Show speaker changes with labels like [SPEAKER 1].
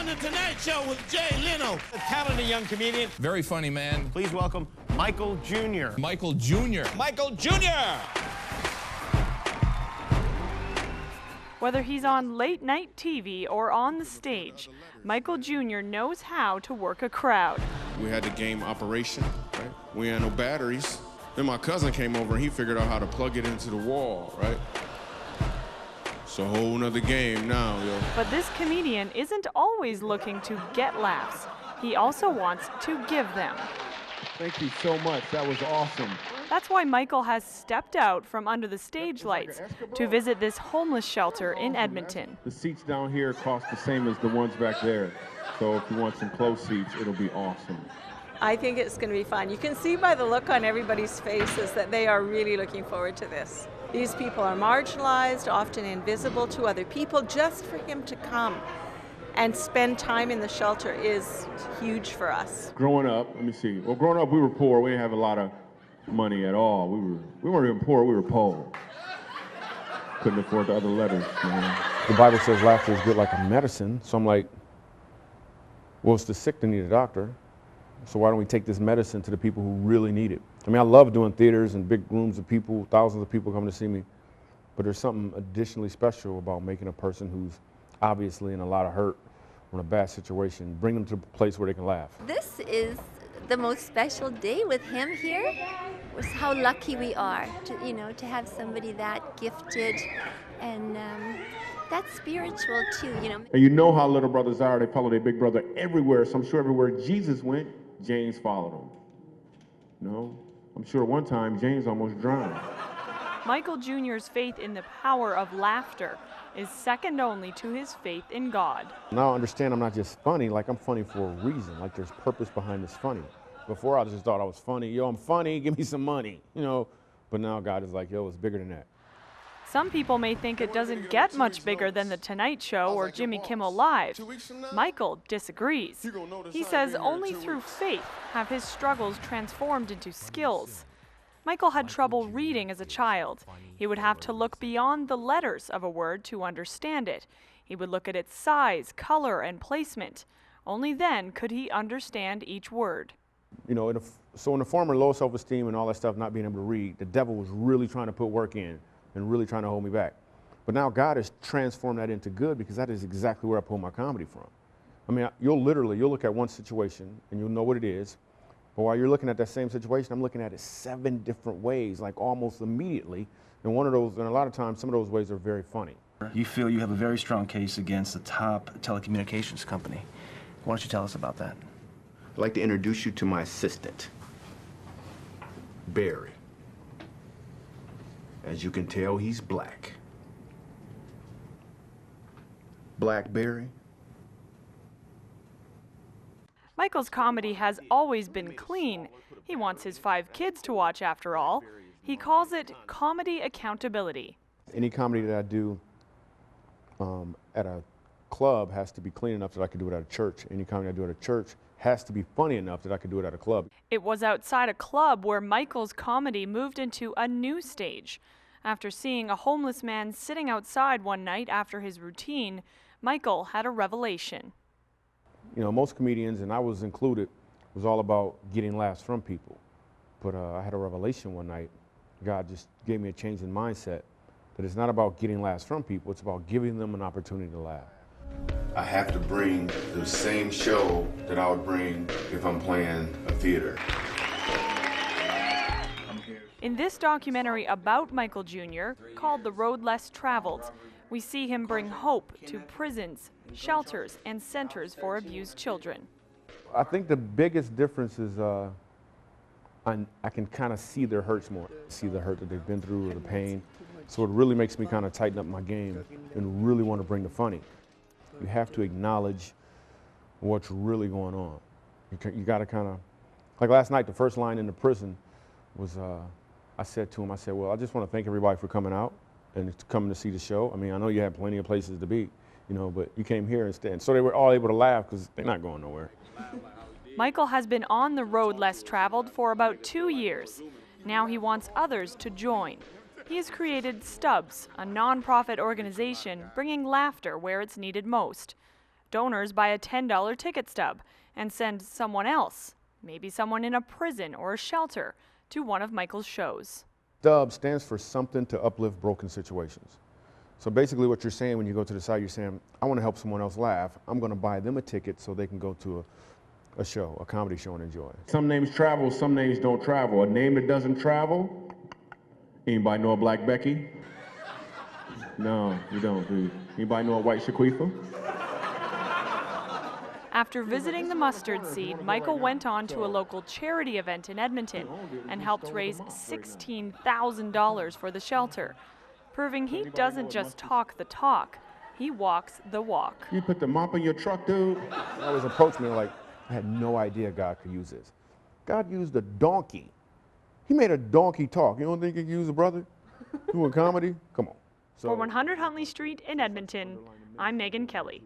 [SPEAKER 1] on The Tonight Show with Jay Leno.
[SPEAKER 2] A talented young comedian.
[SPEAKER 3] Very funny man.
[SPEAKER 2] Please welcome Michael Jr.
[SPEAKER 3] Michael Jr.
[SPEAKER 2] Michael Jr.
[SPEAKER 4] Whether he's on late-night TV or on the stage, Michael Jr. knows how to work a crowd.
[SPEAKER 5] We had the game operation, right? We had no batteries. Then my cousin came over and he figured out how to plug it into the wall, right? It's a whole nother game now, yo.
[SPEAKER 4] But this comedian isn't always looking to get laughs. He also wants to give them.
[SPEAKER 6] Thank you so much. That was awesome.
[SPEAKER 4] That's why Michael has stepped out from under the stage lights to visit this homeless shelter in Edmonton.
[SPEAKER 6] The seats down here cost the same as the ones back there. So if you want some close seats, it'll be awesome.
[SPEAKER 7] I think it's going to be fun. You can see by the look on everybody's faces that they are really looking forward to this. These people are marginalized, often invisible to other people. Just for him to come and spend time in the shelter is huge for us.
[SPEAKER 6] Growing up, let me see. Well, growing up, we were poor. We didn't have a lot of money at all. We weren't even poor, we were poor. Couldn't afford the other letters, man.
[SPEAKER 8] The Bible says laughter is good like a medicine. So I'm like, well, it's the sick that need a doctor. So why don't we take this medicine to the people who really need it? I mean, I love doing theaters and big rooms of people, thousands of people coming to see me. But there's something additionally special about making a person who's obviously in a lot of hurt or in a bad situation, bring them to a place where they can laugh.
[SPEAKER 9] This is the most special day with him here. Was how lucky we are to have somebody that gifted and that spiritual too,
[SPEAKER 6] And you know how little brothers are. They follow their big brother everywhere. So I'm sure everywhere Jesus went, James followed him. I'm sure one time James almost drowned.
[SPEAKER 4] Michael Jr.'s faith in the power of laughter is second only to his faith in God.
[SPEAKER 8] Now I understand I'm not just funny, like I'm funny for a reason, like there's purpose behind this funny. Before I just thought I was funny, yo, I'm funny, give me some money, But now God is like, yo, it's bigger than that.
[SPEAKER 4] Some people may think it doesn't get much bigger than The Tonight Show or Jimmy Kimmel Live. Michael disagrees. He says only through faith have his struggles transformed into skills. Michael had trouble reading as a child. He would have to look beyond the letters of a word to understand it. He would look at its size, color, and placement. Only then could he understand each word.
[SPEAKER 8] So in the former low self-esteem and all that stuff, not being able to read, the devil was really trying to put work in and really trying to hold me back. But now God has transformed that into good because that is exactly where I pull my comedy from. I mean, you'll look at one situation and you'll know what it is. But while you're looking at that same situation, I'm looking at it 7 different ways, like almost immediately. And a lot of times, some of those ways are very funny.
[SPEAKER 10] You feel you have a very strong case against the top telecommunications company. Why don't you tell us about that?
[SPEAKER 11] I'd like to introduce you to my assistant, Barry. As you can tell, he's black. Blackberry.
[SPEAKER 4] Michael's comedy has always been clean. He wants his 5 kids to watch after all. He calls it comedy accountability.
[SPEAKER 8] Any comedy that I do at a club has to be clean enough that I can do it at a church. Any comedy I do at a church has to be funny enough that I can do it at a club.
[SPEAKER 4] It was outside a club where Michael's comedy moved into a new stage. After seeing a homeless man sitting outside one night after his routine, Michael had a revelation.
[SPEAKER 8] Most comedians, and I was included, was all about getting laughs from people. But I had a revelation one night. God just gave me a change in mindset that it's not about getting laughs from people, it's about giving them an opportunity to laugh.
[SPEAKER 5] I have to bring the same show that I would bring if I'm playing a theater.
[SPEAKER 4] In this documentary about Michael Jr., called The Road Less Traveled, we see him bring hope to prisons, shelters, and centers for abused children.
[SPEAKER 8] I think the biggest difference is I can kind of see their hurts more, see the hurt that they've been through or the pain. So it really makes me kind of tighten up my game and really want to bring the funny. You have to acknowledge what's really going on. You got to kind of, like last night, the first line in the prison was, I said to him, well, I just want to thank everybody for coming out and coming to see the show. I mean, I know you had plenty of places to be, but you came here instead. And so they were all able to laugh because they're not going nowhere.
[SPEAKER 4] Michael has been on the road less traveled for about 2 years. Now he wants others to join. He has created Stubbs, a nonprofit organization bringing laughter where it's needed most. donors buy a $10 ticket stub and send someone else, maybe someone in a prison or a shelter, to one of Michael's shows.
[SPEAKER 8] Stub stands for something to uplift broken situations. So basically what you're saying when you go to the site, you're saying, I want to help someone else laugh. I'm going to buy them a ticket so they can go to a show, a comedy show, and enjoy.
[SPEAKER 6] Some names travel, some names don't travel. A name that doesn't travel, anybody know a Black Becky? No, you don't, do you? Anybody know a White Shaquitha?
[SPEAKER 4] After visiting the mustard seed, Michael went on to a local charity event in Edmonton and helped raise $16,000 for the shelter, proving he doesn't just talk the talk, he walks the walk.
[SPEAKER 6] You put the mop in your truck, dude?
[SPEAKER 8] They always approach me like, I had no idea God could use this. God used a donkey. He made a donkey talk. You don't think he could use a brother doing comedy? Come on.
[SPEAKER 4] For 100 Huntley Street in Edmonton, I'm Meagan Kelly.